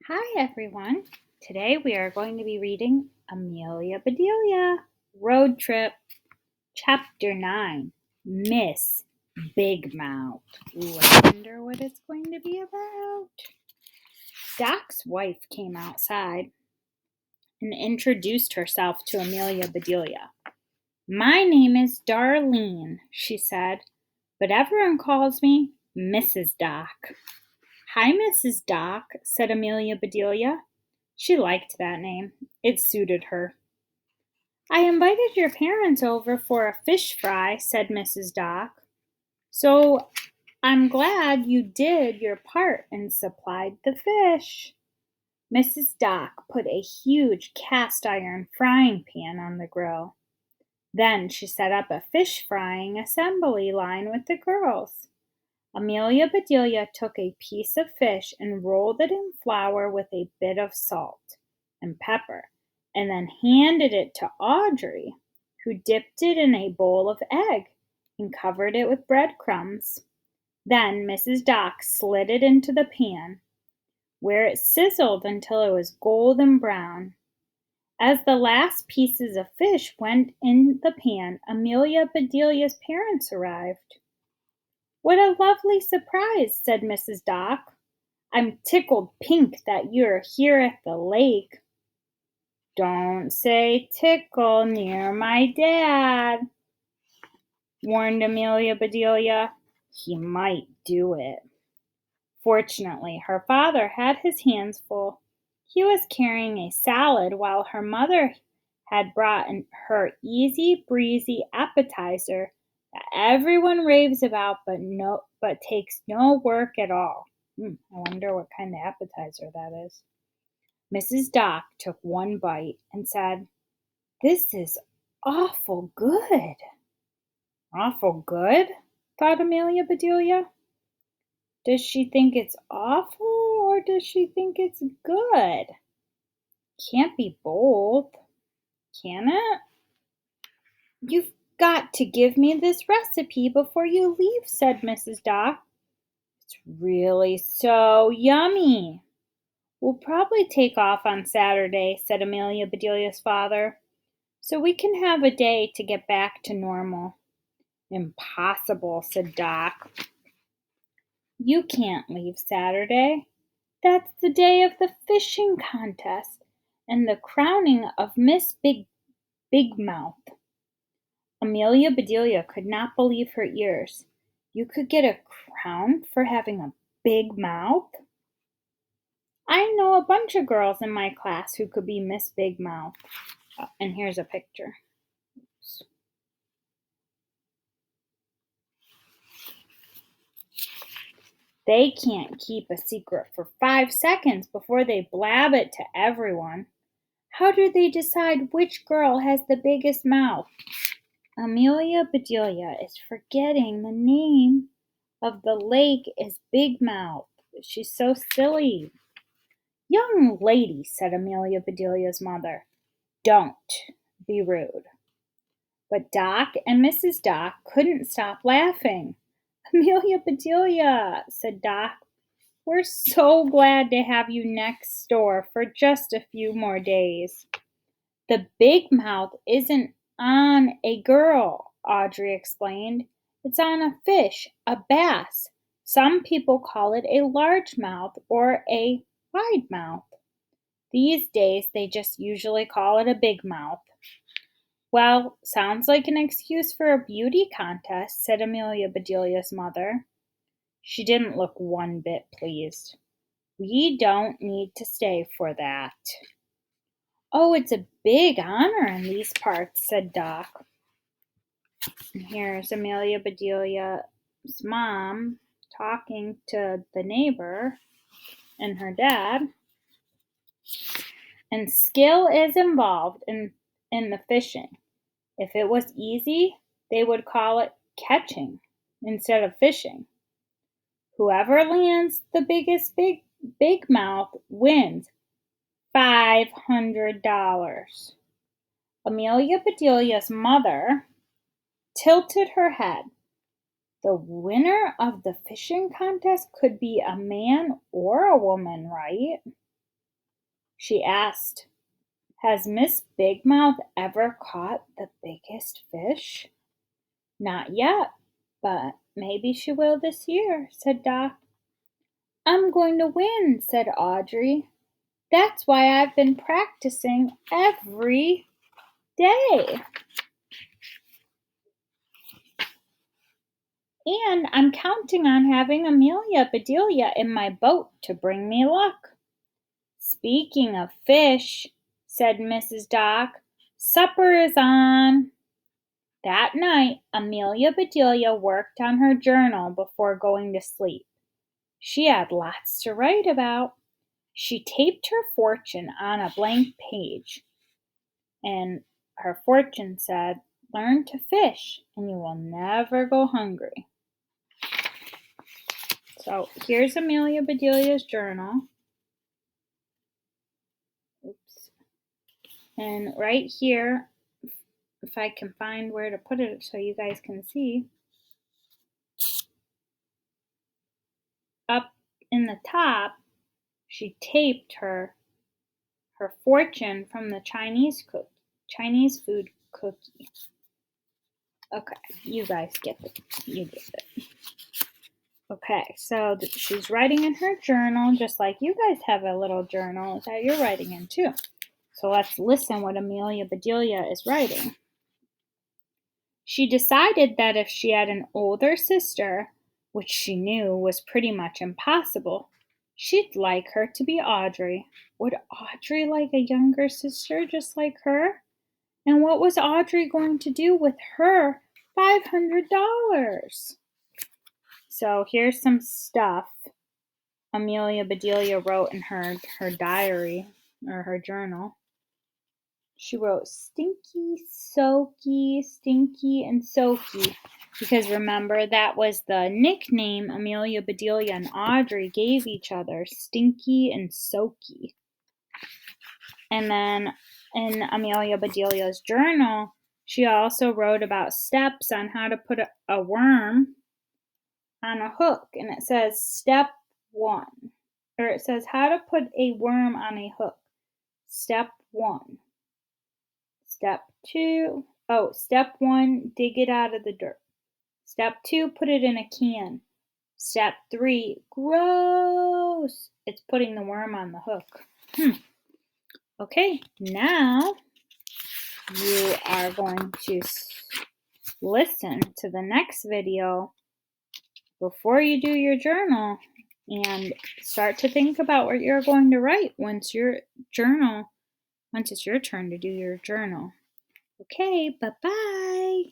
Hi everyone. Today we are going to be reading Amelia Bedelia Road Trip, Chapter 9, Miss Big Mouth. Ooh, I wonder what it's going to be about. Doc's wife came outside and introduced herself to Amelia Bedelia. My name is Darlene, she said, but everyone calls me Mrs. Doc. Hi, Mrs. Doc, said Amelia Bedelia. She liked that name. It suited her. I invited your parents over for a fish fry, said Mrs. Doc. So I'm glad you did your part and supplied the fish. Mrs. Doc put a huge cast iron frying pan on the grill. Then she set up a fish frying assembly line with the girls. Amelia Bedelia took a piece of fish and rolled it in flour with a bit of salt and pepper, and then handed it to Audrey, who dipped it in a bowl of egg and covered it with breadcrumbs. Then Mrs. Doc slid it into the pan, where it sizzled until it was golden brown. As the last pieces of fish went in the pan, Amelia Bedelia's parents arrived. What a lovely surprise, said Mrs. Doc. I'm tickled pink that you're here at the lake. Don't say tickle near my dad, warned Amelia Bedelia. He might do it. Fortunately, her father had his hands full. He was carrying a salad while her mother had brought her easy breezy appetizer that everyone raves about but takes no work at all. I wonder what kind of appetizer that is. Mrs. Doc took one bite and said, This is awful good. Awful good? Thought Amelia Bedelia. Does she think it's awful or does she think it's good? Can't be both, can it? You've got to give me this recipe before you leave, said Mrs. Doc. It's really so yummy. We'll probably take off on Saturday, said Amelia Bedelia's father, so we can have a day to get back to normal. Impossible, said Doc. You can't leave Saturday. That's the day of the fishing contest and the crowning of Miss Big Mouth. Amelia Bedelia could not believe her ears. You could get a crown for having a big mouth? I know a bunch of girls in my class who could be Miss Big Mouth. And here's a picture. Oops. They can't keep a secret for 5 seconds before they blab it to everyone. How do they decide which girl has the biggest mouth? Amelia Bedelia is forgetting the name of the lake is Big Mouth. She's so silly. Young lady, said Amelia Bedelia's mother, don't be rude. But Doc and Mrs. Doc couldn't stop laughing. Amelia Bedelia, said Doc, we're so glad to have you next door for just a few more days. The big mouth isn't on a girl, Audrey explained. It's on a fish, a bass. Some people call it a largemouth or a wide mouth. These days, they just usually call it a big mouth. Well, sounds like an excuse for a beauty contest, said Amelia Bedelia's mother. She didn't look one bit pleased. We don't need to stay for that. Oh, it's a big honor in these parts, said Doc. And here's Amelia Bedelia's mom talking to the neighbor and her dad. And skill is involved in the fishing. If it was easy, they would call it catching instead of fishing. Whoever lands the biggest big mouth wins $500. Amelia Bedelia's mother tilted her head. The winner of the fishing contest could be a man or a woman, right? She asked, "Has Miss Big Mouth ever caught the biggest fish?" "Not yet, but maybe she will this year," said Doc. "I'm going to win," said Audrey. "That's why I've been practicing every day. And I'm counting on having Amelia Bedelia in my boat to bring me luck." "Speaking of fish," said Mrs. Doc, "supper is on." That night, Amelia Bedelia worked on her journal before going to sleep. She had lots to write about. She taped her fortune on a blank page, and her fortune said, "Learn to fish, and you will never go hungry." So here's Amelia Bedelia's journal. Oops. And right here, if I can find where to put it so you guys can see, up in the top, she taped her fortune from the Chinese food cookie. Okay, you guys get it. You get it. Okay, so she's writing in her journal, just like you guys have a little journal that you're writing in too. So let's listen what Amelia Bedelia is writing. She decided that if she had an older sister, which she knew was pretty much impossible, she'd like her to be Audrey. Would Audrey like a younger sister just like her? And what was Audrey going to do with her $500? So here's some stuff Amelia Bedelia wrote in her diary or her journal. She wrote stinky, soaky, stinky, and soaky. Because remember, that was the nickname Amelia Bedelia and Audrey gave each other, stinky and soaky. And then in Amelia Bedelia's journal, she also wrote about steps on how to put a worm on a hook. And it says step 1. Or it says how to put a worm on a hook. Step 1. Step 2, step 1, dig it out of the dirt. Step 2, put it in a can. Step 3, gross, it's putting the worm on the hook. Okay, now you are going to listen to the next video before you do your journal and start to think about what you're going to write once it's your turn to do your journal. Okay, bye-bye.